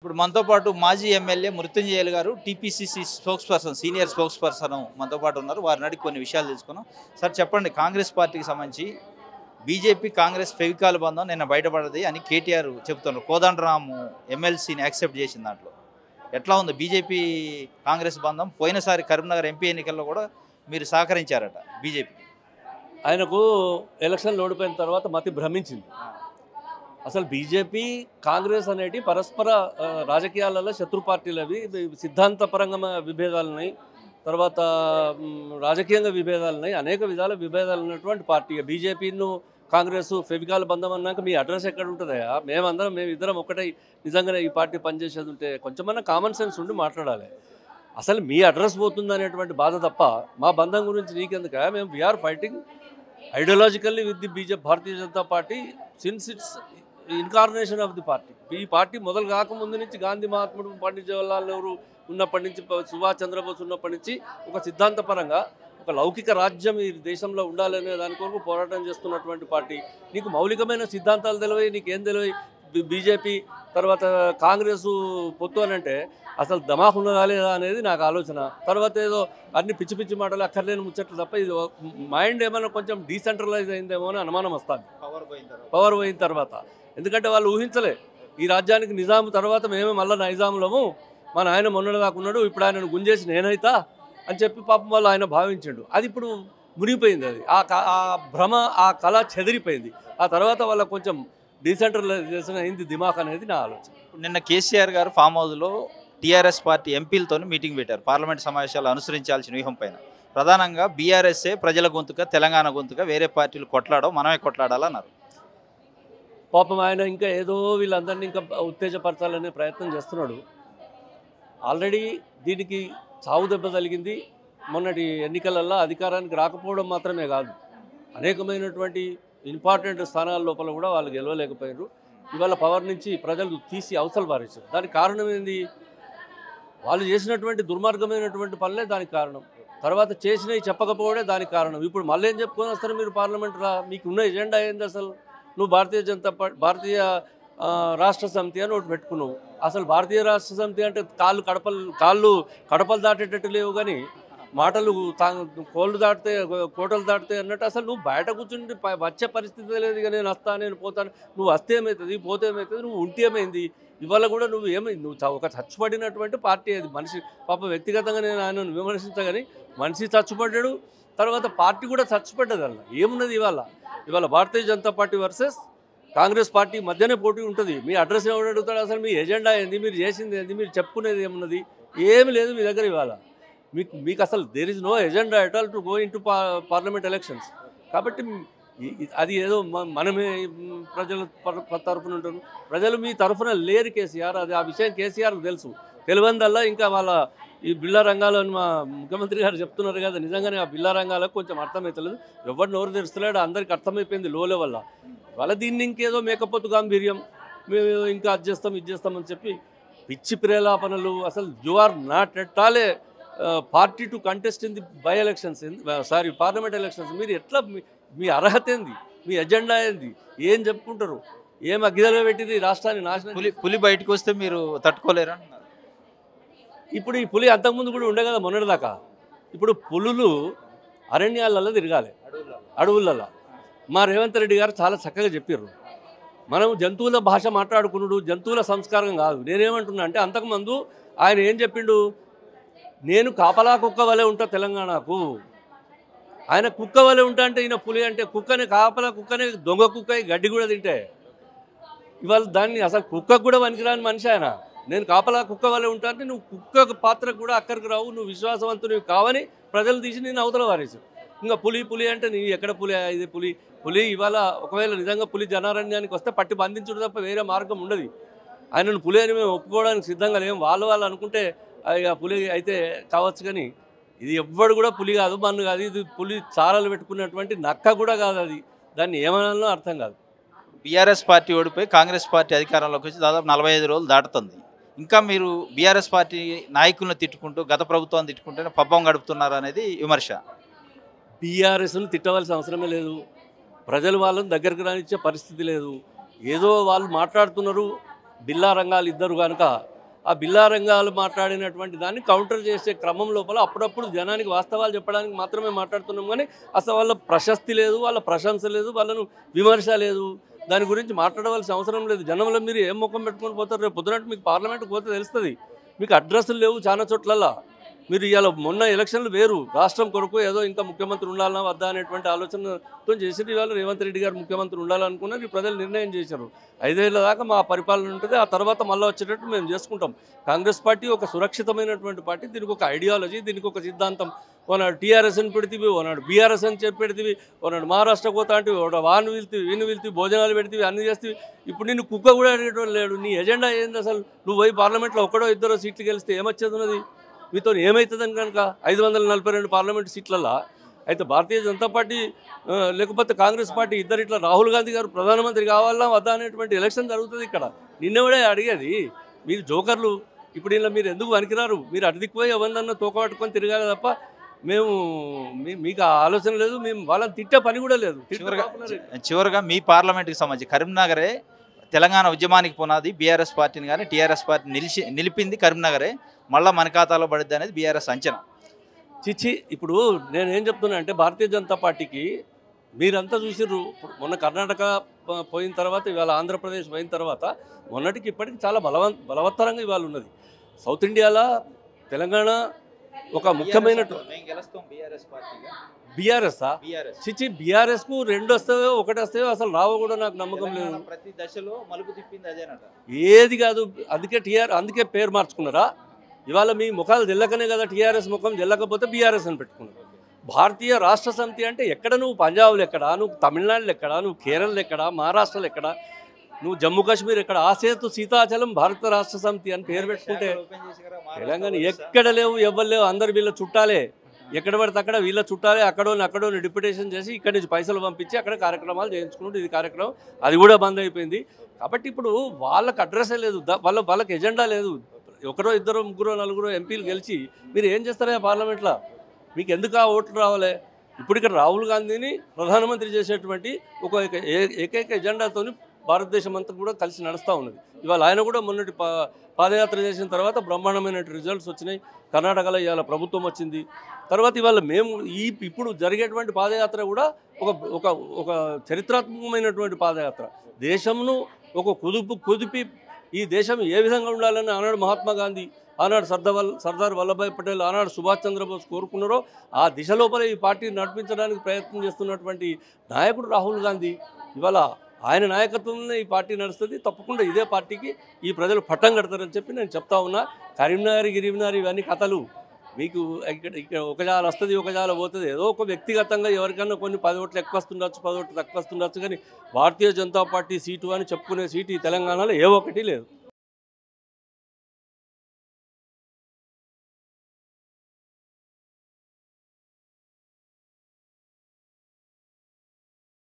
ఇప్పుడు మనతో పాటు మాజీ ఎమ్మెల్యే మృత్యుంజయలు గారు TPCC spokes person, senior spokes person మనతో పాటు ఉన్నారు. వారిని అడిగి కొన్ని విషయాలు తెలుసుకున్నాం. సార్ చెప్పండి, కాంగ్రెస్ పార్టీకి సంబంధించి బీజేపీ కాంగ్రెస్ ఫెవికాల్ బంధం నిన్న బయటపడది అని కేటీఆర్ చెప్తున్నారు. కోదండరాము ఎమ్మెల్సీని యాక్సెప్ట్ చేసిన దాంట్లో ఎట్లా ఉంది బీజేపీ కాంగ్రెస్ బంధం? పోయినసారి కరీంనగర్ ఎంపీ ఎన్నికల్లో కూడా మీరు సహకరించారట బీజేపీ. ఆయనకు ఎలక్షన్లు ఓడిపోయిన తర్వాత మతి భ్రమించింది. అసలు బీజేపీ కాంగ్రెస్ అనేటి పరస్పర రాజకీయాలలో శత్రు పార్టీలు. అవి సిద్ధాంతపరంగా విభేదాలు ఉన్నాయి, తర్వాత రాజకీయంగా విభేదాలు ఉన్నాయి, అనేక విధాల విభేదాలు ఉన్నటువంటి పార్టీ. బీజేపీను కాంగ్రెస్ ఫెవికాల్ బంధం అన్నాక మీ అడ్రస్ ఎక్కడ ఉంటుందా? మేమిద్దరం ఒకటే నిజంగానే ఈ పార్టీ పనిచేసేది ఉంటే కొంచెమన్నా కామన్ సెన్స్ ఉండి మాట్లాడాలి. అసలు మీ అడ్రస్ పోతుంది అనేటువంటి బాధ తప్ప మా బంధం గురించి నీకెందుక? మేము we are fighting ideologically with the Bharatiya Janata Party since its incarnation of the party. ఈ పార్టీ మొదలు కాకముందు నుంచి గాంధీ మహాత్ముడు, పండిత్ జవహర్లాల్ నెహ్రూ ఉన్నప్పటి నుంచి, సుభాష్ చంద్రబోస్ ఉన్నప్పటి నుంచి ఒక సిద్ధాంతపరంగా ఒక లౌకిక రాజ్యం ఈ దేశంలో ఉండాలనే దాని కొరకు పోరాటం చేస్తున్నటువంటి పార్టీ. నీకు మౌలికమైన సిద్ధాంతాలు తెలివై, నీకేం తెలివై? బీజేపీ తర్వాత కాంగ్రెస్ పొత్తు అని అంటే అసలు దమాకు ఉన్నదా లేదా అనేది నాకు ఆలోచన. తర్వాత ఏదో అన్ని పిచ్చి పిచ్చి మాటలు, అక్కర్లేని ముచ్చట్లు తప్ప ఇది మైండ్ ఏమైనా కొంచెం డీసెంట్రలైజ్ అయిందేమో అని అనుమానం వస్తుంది పవర్ పోయిన తర్వాత. ఎందుకంటే వాళ్ళు ఊహించలే ఈ రాజ్యానికి నిజాం తర్వాత మేమే మళ్ళీ నైజాంలము, మా నాయన మొన్నటిదాకా ఉన్నాడు, ఇప్పుడు ఆయనను గుంజేసి నేనైతా అని చెప్పి పాపం వాళ్ళు ఆయన భావించాడు. అది ఇప్పుడు మునిగిపోయింది. అది ఆ భ్రమ, ఆ కళ చెదిరిపోయింది. ఆ తర్వాత వాళ్ళ కొంచెం డీసెంట్రలైజేషన్ అయింది దిమాక్ అనేది నా ఆలోచన. నిన్న కేసీఆర్ గారు ఫామ్ హౌస్లో టీఆర్ఎస్ పార్టీ ఎంపీలతో మీటింగ్ పెట్టారు. పార్లమెంట్ సమావేశాలు అనుసరించాల్సిన వ్యూహం పైన ప్రధానంగా బీఆర్ఎస్ఏ ప్రజల గొంతుక, తెలంగాణ గొంతుక, వేరే పార్టీలు కొట్లాడో మనమే కొట్లాడాలన్నారు. పాపం ఆయన ఇంకా ఏదో వీళ్ళందరినీ ఇంకా ఉత్తేజపరచాలనే ప్రయత్నం చేస్తున్నాడు. ఆల్రెడీ దీనికి చావు దెబ్బ తగిలింది. మొన్నటి ఎన్నికలల్లో అధికారానికి రాకపోవడం మాత్రమే కాదు, అనేకమైనటువంటి ఇంపార్టెంట్ స్థానాల లోపల కూడా వాళ్ళు గెలవలేకపోయారు. ఇవాళ పవర్ నుంచి ప్రజలు తీసి అవసరం పారేశారు. దానికి కారణం ఏంది? వాళ్ళు చేసినటువంటి దుర్మార్గమైనటువంటి పనులే దానికి కారణం. తర్వాత చేసినవి చెప్పకపోవడే దానికి కారణం. ఇప్పుడు మళ్ళీ ఏం చెప్పుకొని వస్తారు మీరు పార్లమెంటులో? మీకు ఉన్న ఎజెండా ఏంది అసలు? నువ్వు భారతీయ రాష్ట్ర సమితి అని ఒకటి పెట్టుకున్నావు. అసలు భారతీయ రాష్ట్ర సమితి అంటే కాళ్ళు కడపలు దాటేటట్టు లేవు, కానీ మాటలు కోళ్ళు దాటితే కోటలు దాటితే అన్నట్టు. అసలు నువ్వు బయట కూర్చుంటే వచ్చే పరిస్థితి లేదు. ఇక నేను వస్తా, నేను పోతాను. నువ్వు వస్తే ఏమవుతుంది, పోతే ఏమవుతుంది? నువ్వు ఉంటే ఏమైంది? ఇవాళ కూడా నువ్వు ఏమైంది? నువ్వు ఒక చచ్చుపడినటువంటి పార్టీ అది. మనిషి పాప వ్యక్తిగతంగా నేను ఆయనను విమర్శించగాని మనిషి చచ్చుపడ్డాడు, తర్వాత పార్టీ కూడా చచ్చుపడ్డది. అలా ఏమున్నది? ఇవాళ భారతీయ జనతా పార్టీ వర్సెస్ కాంగ్రెస్ పార్టీ మధ్యనే పోటీ ఉంటుంది. మీ అడ్రస్ ఎవరు అడుగుతాడు? అసలు మీ ఎజెండా ఏంది? మీరు చేసింది ఏంది? మీరు చెప్పుకునేది ఏమున్నది? ఏమి లేదు మీ దగ్గర. ఇవాళ మీకు అసలు there is no agenda at all to go into parliament elections. కాబట్టి అది ఏదో మనమే ప్రజల తరఫున ఉంటారు. ప్రజలు మీ తరఫున లేరు కేసీఆర్. అది ఆ విషయం కేసీఆర్కి తెలుసు. తెలివందల్లా ఇంకా వాళ్ళ ఈ బిల్లా రంగాలు అని మా ముఖ్యమంత్రి గారు చెప్తున్నారు కదా, నిజంగానే ఆ బిల్లా రంగాలకు కొంచెం అర్థమవుతలేదు. ఎవరు నోరు తెరుస్తలేడు, అందరికి అర్థమైపోయింది లో లెవెల్లో. వాళ్ళ దీన్ని ఇంకేదో మేకపోతు గాంభీర్యం, మేము ఇంకా అది చేస్తాం ఇది చేస్తామని చెప్పి పిచ్చి ప్రేలాపనలు. అసలు you are not at all a party to contest in the parliament elections. మీరు ఎట్లా, మీ అర్హత ఏంది? మీ ఎజెండా ఏంది? ఏం చెప్పుకుంటారు? ఏం అగ్గిదలో పెట్టింది రాష్ట్రాన్ని నాశనం? పులి బయటకు వస్తే మీరు తట్టుకోలేరా? ఇప్పుడు ఈ పులి అంతకుముందు కూడా ఉండే కదా మొన్నటిదాకా. ఇప్పుడు పులులు అరణ్యాలలో తిరగాలి, అడవులలో. మా రేవంత్ రెడ్డి గారు చాలా చక్కగా చెప్పారు. మనం జంతువుల భాష మాట్లాడుకున్నాడు, జంతువుల సంస్కారం కాదు. నేనేమంటున్నా అంటే, అంతకుముందు ఆయన ఏం చెప్పిండు? నేను కాపలా కుక్క వలె ఉంటా తెలంగాణకు. ఆయన కుక్క వలె ఉంటా అంటే ఈయన పులి అంటే కుక్కనే, కాపలా కుక్కనే, దొంగ కుక్క గడ్డి కూడా తింటే. ఇవాళ దాన్ని అసలు కుక్కకు కూడా పనికిరాని మనిషి ఆయన. నేను కాపలా కుక్క వలె ఉంటా అంటే నువ్వు కుక్క పాత్రకు కూడా అక్కడికి రావు, నువ్వు విశ్వాసవంతునివి కావని ప్రజలు తీసి నేను అవతల వారేసారు. ఇంకా పులి అంటే నీ ఎక్కడ పులి? ఇది పులి ఇవాళ ఒకవేళ నిజంగా పులి జనారణ్యానికి వస్తే పట్టి బంధించడం తప్ప వేరే మార్గం ఉండదు. ఆయనను పులి అని మేము ఒప్పుకోవడానికి సిద్ధంగా లేము. వాళ్ళు అనుకుంటే ఇక పులి అయితే కావచ్చు, కానీ ఇది ఎవ్వడు కూడా పులి కాదు, మన్ను కాదు. ఇది పులి చారలు పెట్టుకున్నటువంటి నక్క కూడా కాదు. అది దాన్ని ఏమనాలో అర్థం కాదు. బీఆర్ఎస్ పార్టీ ఓడిపోయి కాంగ్రెస్ పార్టీ అధికారంలోకి వచ్చి దాదాపు 45 రోజులు దాటుతుంది. ఇంకా మీరు బీఆర్ఎస్ పార్టీ నాయకులను తిట్టుకుంటూ, గత ప్రభుత్వాన్ని తిట్టుకుంటూనే పబ్బం గడుపుతున్నారు అనేది విమర్శ. బీఆర్ఎస్ను తిట్టవలసిన అవసరమే లేదు. ప్రజలు వాళ్ళని దగ్గరికి రానిచ్చే పరిస్థితి లేదు. ఏదో వాళ్ళు మాట్లాడుతున్నారు, బిల్లా రంగాలు ఇద్దరు కనుక ఆ బిల్లా రంగాలు మాట్లాడినటువంటి దాన్ని కౌంటర్ చేసే క్రమం లోపల అప్పుడప్పుడు జనానికి వాస్తవాలు చెప్పడానికి మాత్రమే మాట్లాడుతున్నాం, కానీ అసలు వాళ్ళ ప్రశస్తి లేదు, వాళ్ళ ప్రశంస లేదు, వాళ్ళను విమర్శ లేదు, దాని గురించి మాట్లాడవలసిన అవసరం లేదు. జనంలో మీరు ఏం ముఖం పెట్టుకొని పోతారు? రేపు పొద్దునట్టు మీకు పార్లమెంట్కి పోతే తెలుస్తుంది. మీకు అడ్రస్లు లేవు చాలా చోట్లల్లా. మీరు ఇవాళ మొన్న ఎలక్షన్లు వేరు, రాష్ట్రం కొరకు ఏదో ఇంకా ముఖ్యమంత్రి ఉండాలన్నా వద్దా అనేటువంటి ఆలోచనతో చేసి ఇవాళ రేవంత్ రెడ్డి గారు ముఖ్యమంత్రి ఉండాలనుకున్నారు. ఈ ప్రజలు నిర్ణయం చేశారు. 5 ఏళ్ల దాకా మా పరిపాలన ఉంటుంది, ఆ తర్వాత మళ్ళీ వచ్చేటట్టు మేము చేసుకుంటాం. కాంగ్రెస్ పార్టీ ఒక సురక్షితమైనటువంటి పార్టీ, దీనికి ఒక ఐడియాలజీ, దీనికి ఒక సిద్ధాంతం. ఓనాడు టీఆర్ఎస్ అని పెడితేవి, ఓనాడు బీఆర్ఎస్ అని చెప్పి పెడితేవి, ఓనాడు మహారాష్ట్ర పోతా అంటే వాడిని వెళ్తే వీని వెళ్తే భోజనాలు పెడితే అన్ని చేస్తే. ఇప్పుడు నిన్ను కుక్క కూడా అడిగేటోళ్ళు లేడు. నీ ఎజెండా ఏంది అసలు? నువ్వు పోయి పార్లమెంట్లో ఒక్కడో ఇద్దరో సీట్లు గెలిస్తే ఏమొచ్చేది ఉన్నది? మీతో ఏమవుతుందని కనుక 542 పార్లమెంట్ సీట్లల్లో అయితే భారతీయ జనతా పార్టీ లేకపోతే కాంగ్రెస్ పార్టీ ఇద్దరు ఇట్లా రాహుల్ గాంధీ గారు ప్రధానమంత్రి కావాలా వద్దా అనేటువంటి ఎలక్షన్ జరుగుతుంది ఇక్కడ. నిన్నెవడే అడిగేది? మీరు జోకర్లు. ఇప్పుడు ఇలా మీరు ఎందుకు పనికిరారు? మీరు అడిదిక్కుపోయి ఎవరినన్నా తోకపట్టుకొని తిరగాలి తప్ప మేము మీకు ఆలోచన లేదు, మేము వాళ్ళని తిట్టే పని కూడా లేదు. చివరిగా మీ పార్లమెంట్కి సంబంధించి కరీంనగరే తెలంగాణ ఉద్యమానికి పునాది. బీఆర్ఎస్ పార్టీని కానీ టీఆర్ఎస్ పార్టీ నిలిపింది కరీంనగరే. మళ్ళీ మన ఖాతాలో పడుద్ది అనేది బీఆర్ఎస్ అంచనా. చిచ్చి, ఇప్పుడు నేనేం చెప్తున్నా అంటే భారతీయ జనతా పార్టీకి మీరంతా చూసిర్రు. మొన్న కర్ణాటక పోయిన తర్వాత ఇవాళ ఆంధ్రప్రదేశ్ పోయిన తర్వాత మొన్నటికి ఇప్పటికి చాలా బలవత్తరంగా ఇవాళ ఉన్నది. సౌత్ ఇండియాలో తెలంగాణ ఒక ముఖ్యమైన బీఆర్ఎస్ఆ చిచ్చి బీఆర్ఎస్కు 2 వస్తాయో 1 వస్తాయో అసలు రావో కూడా నాకు నమ్మకం లేదు. ప్రతి దశలో మలుపు తిప్పింది అదేనట. ఏది కాదు, అందుకే పేరు మార్చుకున్నారా? ఇవాళ మీ ముఖాలు తెల్లకనే కదా టీఆర్ఎస్ ముఖం, తెల్లకపోతే బీఆర్ఎస్ అని పెట్టుకున్నారు. భారతీయ రాష్ట్ర సమితి అంటే ఎక్కడ? నువ్వు పంజాబ్లో ఎక్కడా, నువ్వు తమిళనాడులో ఎక్కడా, నువ్వు కేరళలో ఎక్కడా, మహారాష్ట్రలో ఎక్కడా, నువ్వు జమ్మూ కాశ్మీర్ ఎక్కడ? ఆసేతు సీతాచలం భారత రాష్ట్ర సమితి అని పేరు పెట్టుకుంటే తెలంగాణ ఎక్కడ లేవు, ఎవ్వరు లేవు, అందరు వీళ్ళ చుట్టాలే. ఎక్కడ పడితే అక్కడ వీళ్ళ చుట్టాలే. అక్కడోని డిప్యుటేషన్ చేసి ఇక్కడి నుంచి పైసలు పంపించి అక్కడ కార్యక్రమాలు చేయించుకుంటూ ఇది కార్యక్రమం అది కూడా బంద్ అయిపోయింది. కాబట్టి ఇప్పుడు వాళ్ళకి అడ్రస్సే లేదు, వాళ్ళకి ఎజెండా లేదు. ఒకరో ఇద్దరు ముగ్గురు నలుగురు ఎంపీలు గెలిచి మీరు ఏం చేస్తారా పార్లమెంట్లో? మీకు ఎందుకు ఆ ఓట్లు రావాలి? ఇప్పుడు ఇక్కడ రాహుల్ గాంధీని ప్రధానమంత్రి చేసేటువంటి ఒక ఏకైక ఎజెండాతో భారతదేశం అంతా కూడా కలిసి నడుస్తూ ఉన్నది. ఇవాళ ఆయన కూడా మొన్నటి పాదయాత్ర చేసిన తర్వాత బ్రహ్మాండమైన రిజల్ట్స్ వచ్చినాయి. కర్ణాటకలో ఇవాళ ప్రభుత్వం వచ్చింది. తర్వాత ఇవాళ మేము ఇప్పుడు జరిగేటువంటి పాదయాత్ర కూడా ఒక చరిత్రాత్మకమైనటువంటి పాదయాత్ర. దేశంను ఒక కుదిపి ఈ దేశం ఏ విధంగా ఉండాలని ఆనాడు మహాత్మా గాంధీ, ఆనాడు సర్దార్ వల్లభాయ్ పటేల్, ఆనాడు సుభాష్ చంద్రబోస్ కోరుకున్నారో ఆ దిశ లోపల ఈ పార్టీని నడిపించడానికి ప్రయత్నం చేస్తున్నటువంటి నాయకుడు రాహుల్ గాంధీ. ఇవాళ ఆయన నాయకత్వంలోనే ఈ పార్టీ నడుస్తుంది. తప్పకుండా ఇదే పార్టీకి ఈ ప్రజలు పట్టం కడతారని చెప్పి నేను చెప్తా ఉన్నా. గిరిమినారి ఇవన్నీ కథలు. మీకు ఇక్కడ ఒక జాల వస్తుంది, ఒక జాల పోతుంది. ఏదో ఒక వ్యక్తిగతంగా ఎవరికన్నా కొన్ని 10 ఓట్లు ఎక్కువ వస్తుండొచ్చు, 10 ఓట్లు తక్కువ వస్తుండొచ్చు, కానీ భారతీయ జనతా పార్టీ సీటు అని చెప్పుకునే సీటు ఈ తెలంగాణలో ఏ ఒక్కటి లేదు.